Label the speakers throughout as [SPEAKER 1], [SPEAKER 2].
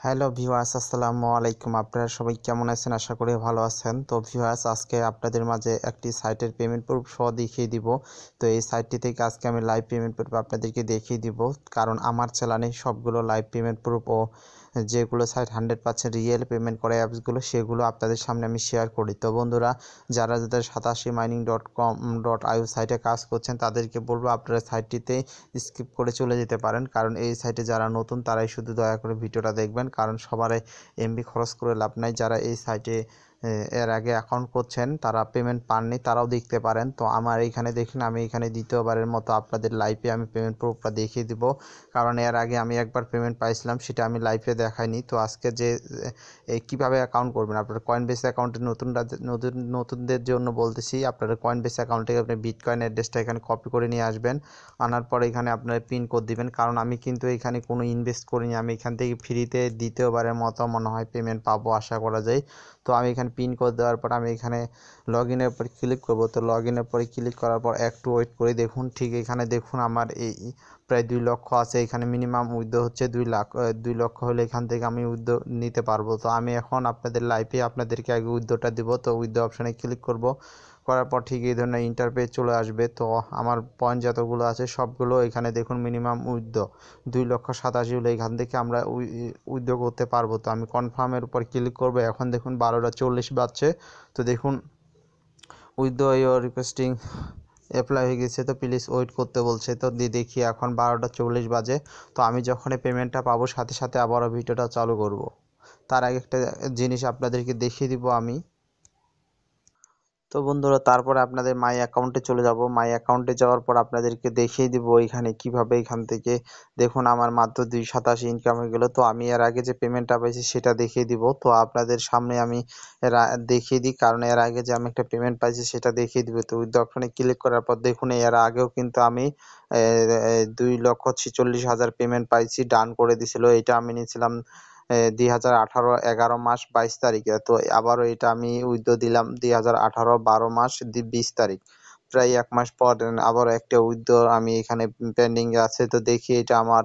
[SPEAKER 1] Hello viewers, আসসালামু আলাইকুম। আপনারা সবাই কেমন আছেন? আশা করি ভালো আছেন। তো ভিউয়ার্স, আজকে আপনাদের মাঝে একটি সাইটের পেমেন্ট প্রুফ সহ দেখিয়ে দিব। তো এই সাইটটি থেকে আজকে আমি লাইভ পেমেন্ট প্রুফ আপনাদেরকে দেখিয়ে দিব, কারণ আমার চ্যানেলে সবগুলো লাইভ পেমেন্ট প্রুফ ও যেগুলো সাইট 100% রিয়েল পেমেন্ট করে অ্যাপসগুলো, সেগুলো আপনাদের সামনে আমি শেয়ার করি। তো বন্ধুরা, যারা 87mining.com.au সাইটে কাজ করছেন, তাদেরকে বলবো আপনারা সাইটটিতে স্কিপ করে চলে যেতে পারেন, কারণ এই সাইটে যারা নতুন তারাই শুধু দয়া করে ভিডিওটা দেখবেন, কারণ সবারই এমবি খরচ করে লাভ নাই। যারা এই সাইটে এর আগে অ্যাকাউন্ট করছেন, তারা পেমেন্ট পাননি, তারাও দেখতে পারেন। তো আমার এইখানে দেখুন, আমি এখানে দ্বিতীয়বারের মতো আপনাদের লাইভে আমি পেমেন্ট প্রুফটা দেখিয়ে দিব, কারণ এর আগে আমি একবার পেমেন্ট পাইছিলাম, সেটা আমি লাইভে দেখাইনি। তো আজকে যে কীভাবে অ্যাকাউন্ট করবেন, আপনার কয়েনবেস অ্যাকাউন্টে নতুনদের জন্য বলতেছি, আপনার কয়েনবেস অ্যাকাউন্ট থেকে আপনি বিটকয়েন অ্যাড্রেসটা এখানে কপি করে নিয়ে আসবেন। আনার পরে এখানে আপনার পিন কোড দিবেন, কারণ আমি কিন্তু এখানে কোনো ইনভেস্ট করিনি, আমি এখান থেকে ফ্রিতে দ্বিতীয়বারের মতো মনে হয় পেমেন্ট পাবো, আশা করা যায়। তো আমি এখানে পিন কোড দেওয়ার পর আমি এখানে লগ ইনের উপর ক্লিক করব। তো লগ ইনের পরে ক্লিক করার পর একটু ওয়েট করে দেখুন, ঠিক এখানে দেখুন আমার এই প্রায় 2 লক্ষ আছে। এখানে মিনিমাম উইথড্র হচ্ছে 2 লক্ষ হলে এখান থেকে আমি উইথড্র নিতে পারবো। তো আমি এখন আপনাদের লাইভে আপনাদেরকে আগে উইথড্রটা দিব। তো উইথড্র অপশানে ক্লিক করব, করার পর ঠিক এই ধরনের ইন্টারপেজ চলে আসবে। তো আমার পয়েন্ট যতগুলো আছে সবগুলো এখানে দেখুন, মিনিমাম উইথড্র 2,87,000 হলে এখান থেকে আমরা উইথড্র করতে পারবো। তো আমি কনফার্মের উপর ক্লিক করবো। এখন দেখুন 12টা 40 বাজছে। তো দেখুন উইথড্র ইউর রিকোয়েস্টিং অ্যাপ্লাই হয়ে গেছে, তো প্লিজ ওয়েট করতে বলছে। তো দেখি এখন 12টা 40 বাজে। তো আমি যখনই পেমেন্টটা পাবো সাথে সাথে আবারও ভিডিওটা চালু করব। তার আগে একটা জিনিস আপনাদেরকে দেখিয়ে দিব আমি। তো বন্ধুরা, তারপরে আপনাদের মাই অ্যাকাউন্টে চলে যাব। মাই অ্যাকাউন্টে যাওয়ার পর আপনাদেরকে দেখিয়ে দিব এখানে কিভাবে এখান থেকে দেখুন আমার মাত্র 287 ইনকাম হয়ে গেল। তো আমি এর আগে যে পেমেন্টটা পাইছি সেটা দেখিয়ে দিব। তো আপনাদের সামনে আমি দেখিয়ে দিই, কারণ এর আগে যে আমি একটা পেমেন্ট পাইছি সেটা দেখিয়ে দিব। তো উইথড্র অপশনে ক্লিক করার পর দেখুন এর আগেও কিন্তু আমি 2,46,000 পেমেন্ট পাইছি, ডান করে দিছিল। এটা আমি নিয়েছিলাম 2018 11 মাস 22 তারিখে। তো আবারও এটা আমি উইথড্র দিলাম 2018 12 মাস 20 তারিখ, প্রায় 1 মাস পর আবারও একটা উইথড্র আমি এখানে পেন্ডিং আছে। তো দেখি এটা আমার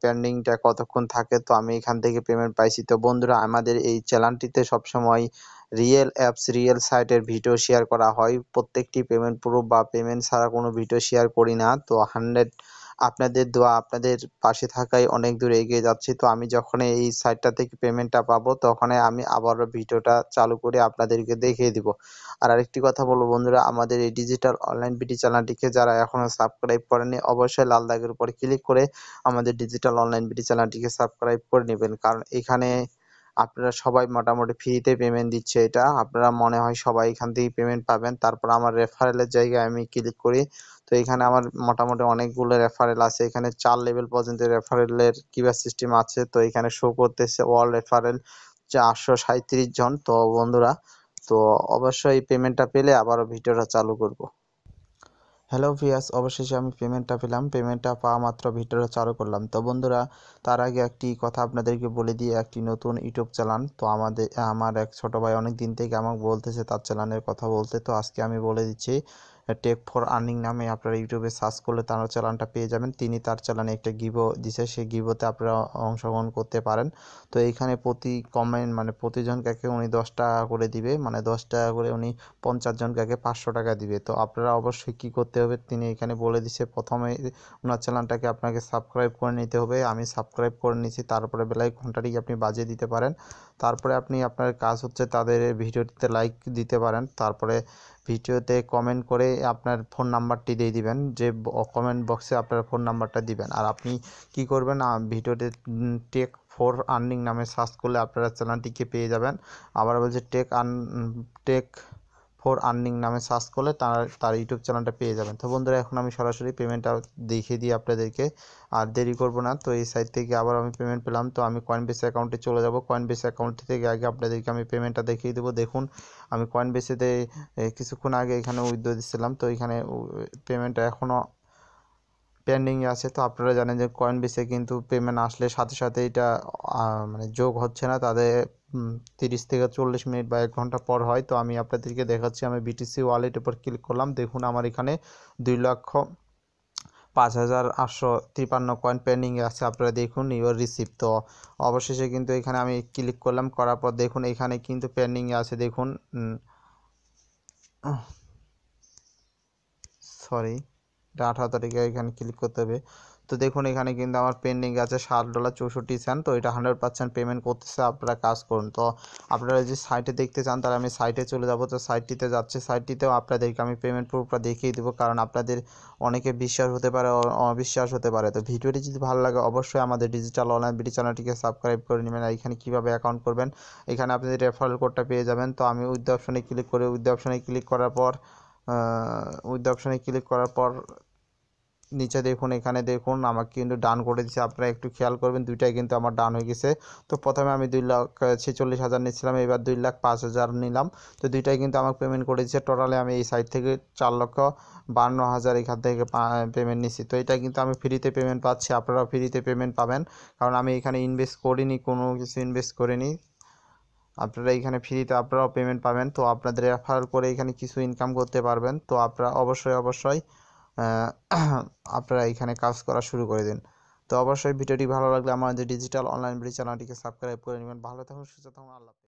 [SPEAKER 1] পেন্ডিংটা কতক্ষণ থাকে। তো আমি এখান থেকে পেমেন্ট পাইছি। তো বন্ধুরা, আমাদের এই চ্যানেলটিতে সবসময় রিয়েল অ্যাপস রিয়েল সাইটের ভিডিও শেয়ার করা হয়। প্রত্যেকটি পেমেন্ট প্রুফ বা পেমেন্ট ছাড়া কোনো ভিডিও শেয়ার করি না। তো আপনাদের দোয়া, আপনাদের পাশে থাকায় অনেক দূর এগিয়ে যাচ্ছি। তো আমি যখন এই সাইটটা থেকে পেমেন্টটা পাবো, তখনই আমি আবারও ভিডিওটা চালু করে আপনাদেরকে দেখিয়ে দিব। আর আরেকটি কথা বলবো বন্ধুরা, আমাদের এই ডিজিটাল অনলাইন বিডি চ্যানেলটিকে যারা এখনও সাবস্ক্রাইব করেনি, অবশ্যই লাল দাগের উপর ক্লিক করে আমাদের ডিজিটাল অনলাইন বিডি চ্যানেলটিকে সাবস্ক্রাইব করে নেবেন, কারণ এখানে আপনারা সবাই মোটামুটি ফ্রিতে পেমেন্ট দিচ্ছে। এটা আপনারা মনে হয় সবাই এখান থেকেই পেমেন্ট পাবেন। তারপর আমার রেফারেলের জায়গায় আমি ক্লিক করি। তো এখানে আমার মোটামুটি অনেকগুলো রেফারেল আছে। এখানে 4 লেভেল পর্যন্ত রেফারেলের কিভাবে সিস্টেম আছে। তো এখানে শো করতেছে অল রেফারেল 437 জন। তো বন্ধুরা, তো অবশ্যই পেমেন্টটা পেলে আবারও ভিডিওটা চালু করব। হ্যালো ভিউয়ার্স, অবশেষে আমি পেমেন্টটা পেলাম। পেমেন্টটা পাওয়া মাত্র ভিডিওটা চালু করলাম। তো বন্ধুরা, তার আগে একটি কথা আপনাদেরকে বলে দিয়ে, একটি নতুন ইউটিউব চ্যানেল। তো আমার এক ছোটো ভাই অনেক দিন থেকে আমাকে বলতেছে তার চ্যানেলের কথা বলতে। তো আজকে আমি বলে দিচ্ছি, টেক ফর আর্নিং নামে আপনারা ইউটিউবে সার্চ করলে তার চ্যানেলটা পেয়ে যাবেন। তিনি তার চ্যানেলে একটা গিভো দিছে, সেই গিভোতে আপনারা অংশগ্রহণ করতে পারেন। তো এইখানে প্রতি কমেন্ট মানে প্রতিজনকে উনি 10 টাকা করে দিবে, মানে 10 টাকা করে উনি 50 জনকে 500 টাকা দিবে। তো আপনারা অবশ্যই কী করতে হবে তিনি এখানে বলে দিছে, প্রথমে ওনার চ্যানেলটাকে আপনাকে সাবস্ক্রাইব করে নিতে হবে। আমি সাবস্ক্রাইব করে নিয়েছি। তারপরে বেলায় ঘন্টাটি আপনি বাজিয়ে দিতে পারেন। তারপরে আপনার কাজ হচ্ছে তাদের ভিডিওটিতে লাইক দিতে পারেন। তারপরে ভিডিওতে কমেন্ট করে আপনার ফোন নাম্বারটি দিয়ে দিবেন, যে কমেন্ট বক্সে আপনার ফোন নাম্বারটা দিবেন। আর আপনি কি করবেন, ভিডিওতে টেক ফর আর্নিং নামে সার্চ করলে আপনারা চ্যানেলটিকে পেয়ে যাবেন। আবার বলছে টেক ফর আর্নিং নামে সার্চ করলে তার ইউটিউব চ্যানেলটা পেয়ে যাবেন। তো বন্ধুরা, এখন আমি সরাসরি পেমেন্টটা দেখিয়ে দিই আপনাদেরকে, আর দেরি করব না। তো এই সাইট থেকে আবার আমি পেমেন্ট পেলাম। তো আমি কয়েনবেস অ্যাকাউন্টে চলে যাব। কয়েনবেস অ্যাকাউন্ট থেকে আগে আপনাদেরকে আমি পেমেন্টটা দেখিয়ে দেবো। দেখুন আমি কয়েনবেসেতে কিছুক্ষণ আগে এখানে উইথড্র দিচ্ছিলাম। তো এখানে পেমেন্টটা এখনও পেন্ডিংয়ে আছে। তো আপনারা জানেন যে কয়েনবেসে কিন্তু পেমেন্ট আসলে সাথে সাথে এটা মানে যোগ হচ্ছে না, তাদের 30 থেকে 40 মিনিট বা 1 ঘন্টা পর হয়। তো আমি আপনাদেরকে দেখাচ্ছি, আমি বিটিসি ওয়ালেট উপর ক্লিক করলাম। দেখুন আমার এখানে 5853 কয়েন পেন্ডিংয়ে আছে। আপনারা দেখুন ইউর রিসিপ্ট। তো অবশেষে কিন্তু এখানে আমি ক্লিক করলাম, করার পর দেখুন এখানে কিন্তু পেন্ডিংয়ে আছে। দেখুন সরি, এটা 18 তারিখে এখানে ক্লিক করতে হবে। তো দেখুন এখানে কিন্তু আমার পেন্ডিং আছে $7.64। তো এটা 100% পেমেন্ট করতেছে। আপনারা কাজ করুন। তো আপনারা যে সাইটে দেখতে চান তাহলে আমি সাইটে চলে যাব। তো সাইটটিতে যাচ্ছে, সাইটটিতেও আপনাদেরকে আমি পেমেন্ট প্রুফটা দেখিয়ে দেবো, কারণ আপনাদের অনেকে বিশ্বাস হতে পারে, অবিশ্বাস হতে পারে। তো ভিডিওটি যদি ভালো লাগে অবশ্যই আমাদের ডিজিটাল অনলাইন বিডি চ্যানেলটিকে সাবস্ক্রাইব করে নেবেন। আর এখানে কীভাবে অ্যাকাউন্ট করবেন, এখানে আপনাদের রেফারেল কোডটা পেয়ে যাবেন। তো আমি উইথ অপশনে ক্লিক করে ক্লিক করার পর নিচে দেখুন, এখানে দেখুন আমাকে কিন্তু ডান করে দিচ্ছে। আপনারা একটু খেয়াল করবেন, দুইটাই কিন্তু আমার ডান হয়ে গেছে। তো প্রথমে আমি 2,46,000 নিচ্ছিলাম, এবার 2,05,000 নিলাম। তো দুইটাই কিন্তু আমাকে পেমেন্ট করে দিচ্ছে। টোটালে আমি এই সাইট থেকে 4,52,000 এখান থেকে পেমেন্ট নিচ্ছি। তো এটা কিন্তু আমি ফ্রিতে পেমেন্ট পাচ্ছি, আপনারাও ফ্রিতে পেমেন্ট পাবেন, কারণ আমি এখানে ইনভেস্ট করিনি, কোনো কিছু ইনভেস্ট করিনি। আপনারা এখানে ফ্রিতে আপনারাও পেমেন্ট পাবেন। তো আপনাদের রেফার করে এখানে কিছু ইনকাম করতে পারবেন। তো আপনারা অবশ্যই আপনারা এখানে কাজ করা শুরু করে দিন। তো অবশ্যই ভিডিওটি ভালো লাগলে আমাদের ডিজিটাল অনলাইন বিডি চ্যানেলটিকে সাবস্ক্রাইব করে নেবেন। ভালো থাকুন, সুস্থ থাকুন, আল্লাহ হাফেজ।